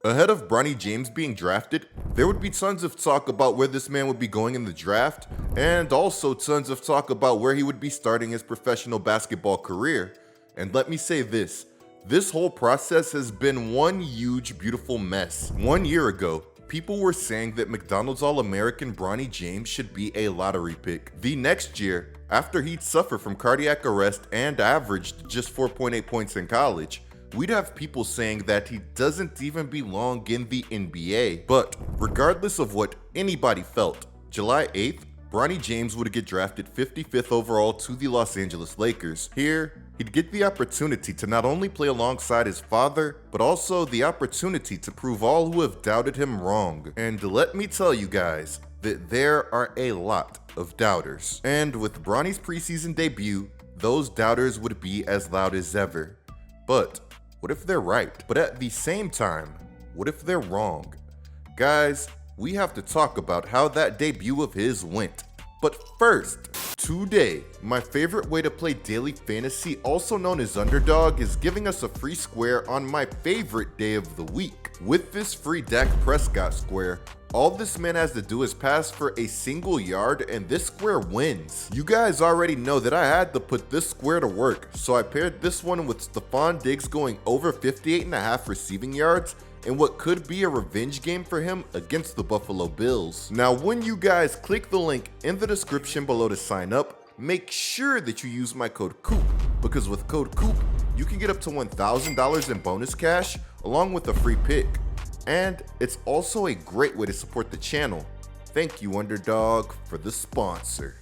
Ahead of Bronny James being drafted, there would be tons of talk about where this man would be going in the draft, and also tons of talk about where he would be starting his professional basketball career. And let me say this whole process has been one huge, beautiful mess. 1 year ago, people were saying that McDonald's All-American Bronny James should be a lottery pick. The next year, after he'd suffered from cardiac arrest and averaged just 4.8 points in college, we'd have people saying that he doesn't even belong in the NBA. But regardless of what anybody felt, July 8th, Bronny James would get drafted 55th overall to the Los Angeles Lakers. Here, he'd get the opportunity to not only play alongside his father, but also the opportunity to prove all who have doubted him wrong. And let me tell you guys that there are a lot of doubters. And with Bronny's preseason debut, those doubters would be as loud as ever. But what if they're right? But at the same time, what if they're wrong? Guys, we have to talk about how that debut of his went. But first, today, my favorite way to play daily fantasy, also known as Underdog, is giving us a free square on my favorite day of the week. With this free Dak Prescott square, all this man has to do is pass for a single yard and this square wins. You guys already know that I had to put this square to work, so I paired this one with Stephon Diggs going over 58.5 receiving yards in what could be a revenge game for him against the Buffalo Bills. Now, when you guys click the link in the description below to sign up, make sure that you use my code COOP, because with code COOP, you can get up to $1,000 in bonus cash along with a free pick. And it's also a great way to support the channel. Thank you, Underdog, for the sponsor.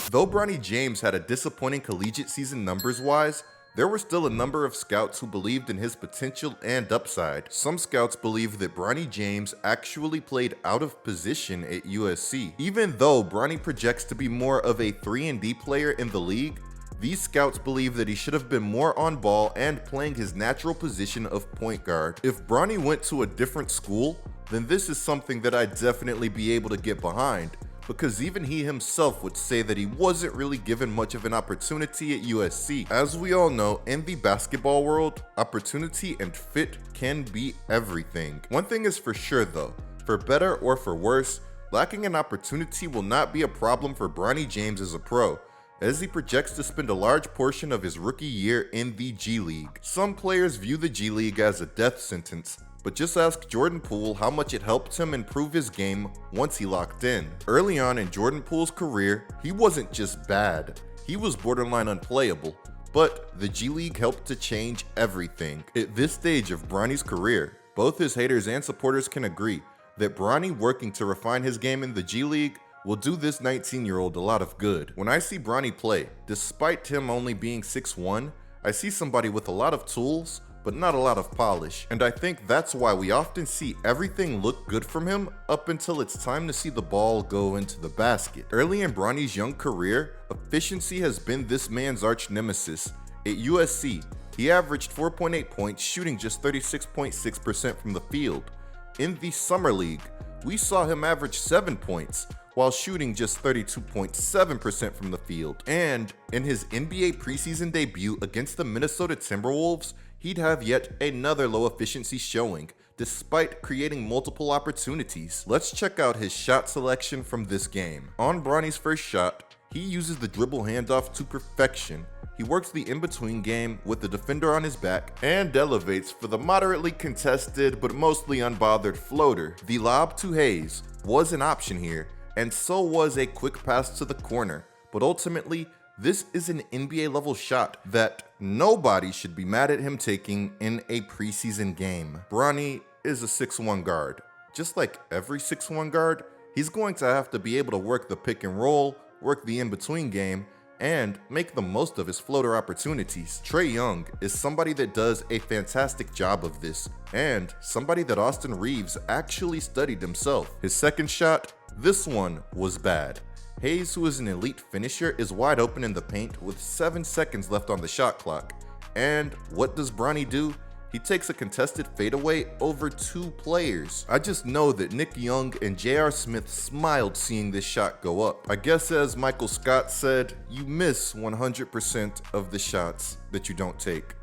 Though Bronny James had a disappointing collegiate season numbers-wise, there were still a number of scouts who believed in his potential and upside. Some scouts believed that Bronny James actually played out of position at USC. Even though Bronny projects to be more of a 3-and-D player in the league, these scouts believe that he should have been more on ball and playing his natural position of point guard. If Bronny went to a different school, then this is something that I'd definitely be able to get behind, because even he himself would say that he wasn't really given much of an opportunity at USC. As we all know, in the basketball world, opportunity and fit can be everything. One thing is for sure though, for better or for worse, lacking an opportunity will not be a problem for Bronny James as a pro, as he projects to spend a large portion of his rookie year in the G League. Some players view the G League as a death sentence, but just ask Jordan Poole how much it helped him improve his game once he locked in. Early on in Jordan Poole's career, he wasn't just bad, he was borderline unplayable, but the G League helped to change everything. At this stage of Bronny's career, both his haters and supporters can agree that Bronny working to refine his game in the G League will do this 19-year-old a lot of good. When I see Bronny play, despite him only being 6'1", I see somebody with a lot of tools, but not a lot of polish. And I think that's why we often see everything look good from him up until it's time to see the ball go into the basket. Early in Bronny's young career, efficiency has been this man's arch nemesis. At USC, he averaged 4.8 points, shooting just 36.6% from the field. In the Summer League, we saw him average 7 points, while shooting just 32.7% from the field. And in his NBA preseason debut against the Minnesota Timberwolves, he'd have yet another low efficiency showing, despite creating multiple opportunities. Let's check out his shot selection from this game. On Bronny's first shot, he uses the dribble handoff to perfection. He works the in-between game with the defender on his back and elevates for the moderately contested but mostly unbothered floater. The lob to Hayes was an option here, and so was a quick pass to the corner, but ultimately, this is an NBA level shot that nobody should be mad at him taking in a preseason game. Bronny is a 6'1" guard. Just like every 6'1" guard, he's going to have to be able to work the pick and roll, work the in-between game, and make the most of his floater opportunities. Trae Young is somebody that does a fantastic job of this, and somebody that Austin Reeves actually studied himself. His second shot, this one was bad. Hayes, who is an elite finisher, is wide open in the paint with 7 seconds left on the shot clock. And what does Bronny do? He takes a contested fadeaway over 2 players. I just know that Nick Young and J.R. Smith smiled seeing this shot go up. I guess as Michael Scott said, you miss 100% of the shots that you don't take.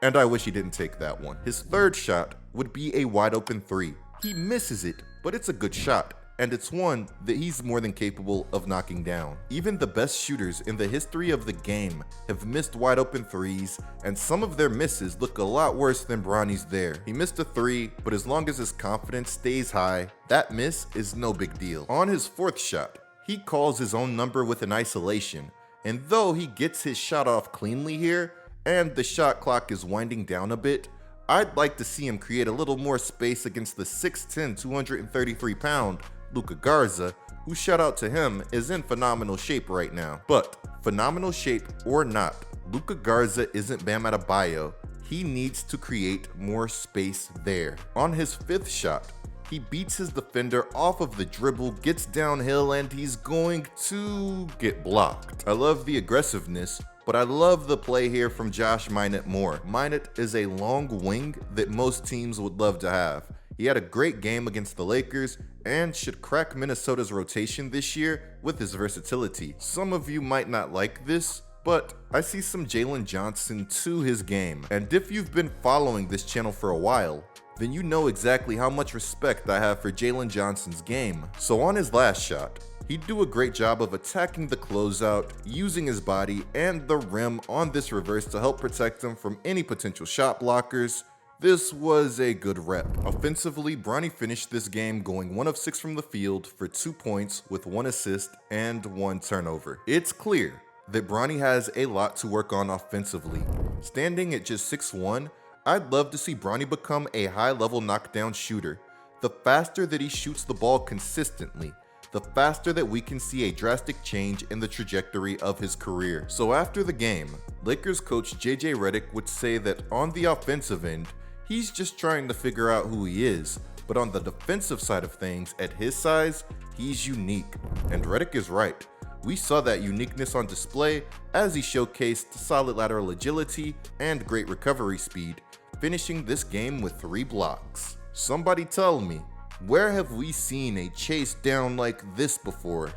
and I wish he didn't take that one. His third shot would be a wide open three. He misses it, but it's a good shot, and it's one that he's more than capable of knocking down. Even the best shooters in the history of the game have missed wide open threes, and some of their misses look a lot worse than Bronny's there. He missed a three, but as long as his confidence stays high, that miss is no big deal. On his fourth shot, he calls his own number with an isolation, and though he gets his shot off cleanly here, and the shot clock is winding down a bit, I'd like to see him create a little more space against the 6'10", 233-pound Luka Garza, who, shout out to him, is in phenomenal shape right now. But phenomenal shape or not, Luka Garza isn't Bam Adebayo. He needs to create more space there. On his fifth shot, he beats his defender off of the dribble, gets downhill, and he's going to get blocked. I love the aggressiveness, but I love the play here from Josh Minott more. Minott is a long wing that most teams would love to have. He had a great game against the Lakers and should crack Minnesota's rotation this year with his versatility. Some of you might not like this, but I see some Jalen Johnson to his game. And if you've been following this channel for a while, then you know exactly how much respect I have for Jalen Johnson's game. So on his last shot, he'd do a great job of attacking the closeout, using his body and the rim on this reverse to help protect him from any potential shot blockers. This was a good rep. Offensively, Bronny finished this game going 1 of 6 from the field for 2 points with 1 assist and 1 turnover. It's clear that Bronny has a lot to work on offensively. Standing at just 6'1", I'd love to see Bronny become a high-level knockdown shooter. The faster that he shoots the ball consistently, the faster that we can see a drastic change in the trajectory of his career. So after the game, Lakers coach JJ Redick would say that on the offensive end, he's just trying to figure out who he is, but on the defensive side of things, at his size, he's unique. And Redick is right. We saw that uniqueness on display as he showcased solid lateral agility and great recovery speed, finishing this game with 3 blocks. Somebody tell me, where have we seen a chase down like this before?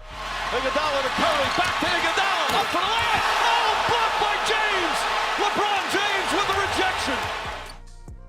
Iguodala to Curry, back to Iguodala, up for the layup. Oh, blocked by James! LeBron James with the rejection.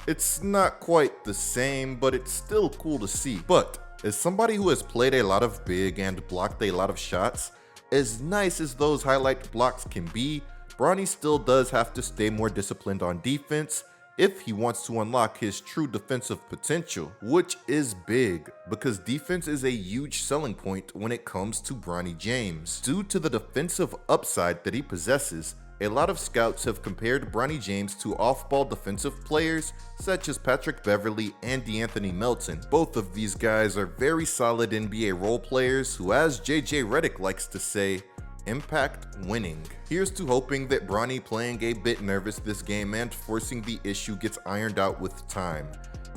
It's not quite the same, but it's still cool to see. But as somebody who has played a lot of big and blocked a lot of shots, as nice as those highlight blocks can be, Bronny still does have to stay more disciplined on defense if he wants to unlock his true defensive potential, which is big because defense is a huge selling point when it comes to Bronny James. Due to the defensive upside that he possesses, a lot of scouts have compared Bronny James to off-ball defensive players such as Patrick Beverley and DeAnthony Melton. Both of these guys are very solid NBA role players who, as JJ Redick likes to say, impact winning. Here's to hoping that Bronny, playing a bit nervous this game and forcing the issue, gets ironed out with time.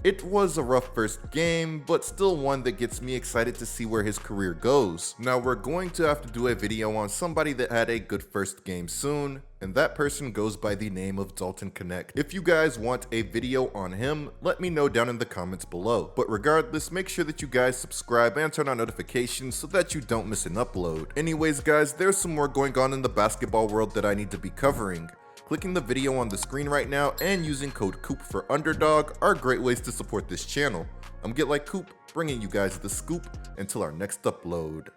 It was a rough first game, but still one that gets me excited to see where his career goes. Now we're going to have to do a video on somebody that had a good first game soon, and that person goes by the name of Dalton Connect. If you guys want a video on him, let me know down in the comments below. But regardless, make sure that you guys subscribe and turn on notifications so that you don't miss an upload. Anyways guys, there's some more going on in the basketball world that I need to be covering. Clicking the video on the screen right now and using code COOP for Underdog are great ways to support this channel. I'm GetLikeCoop, bringing you guys the scoop until our next upload.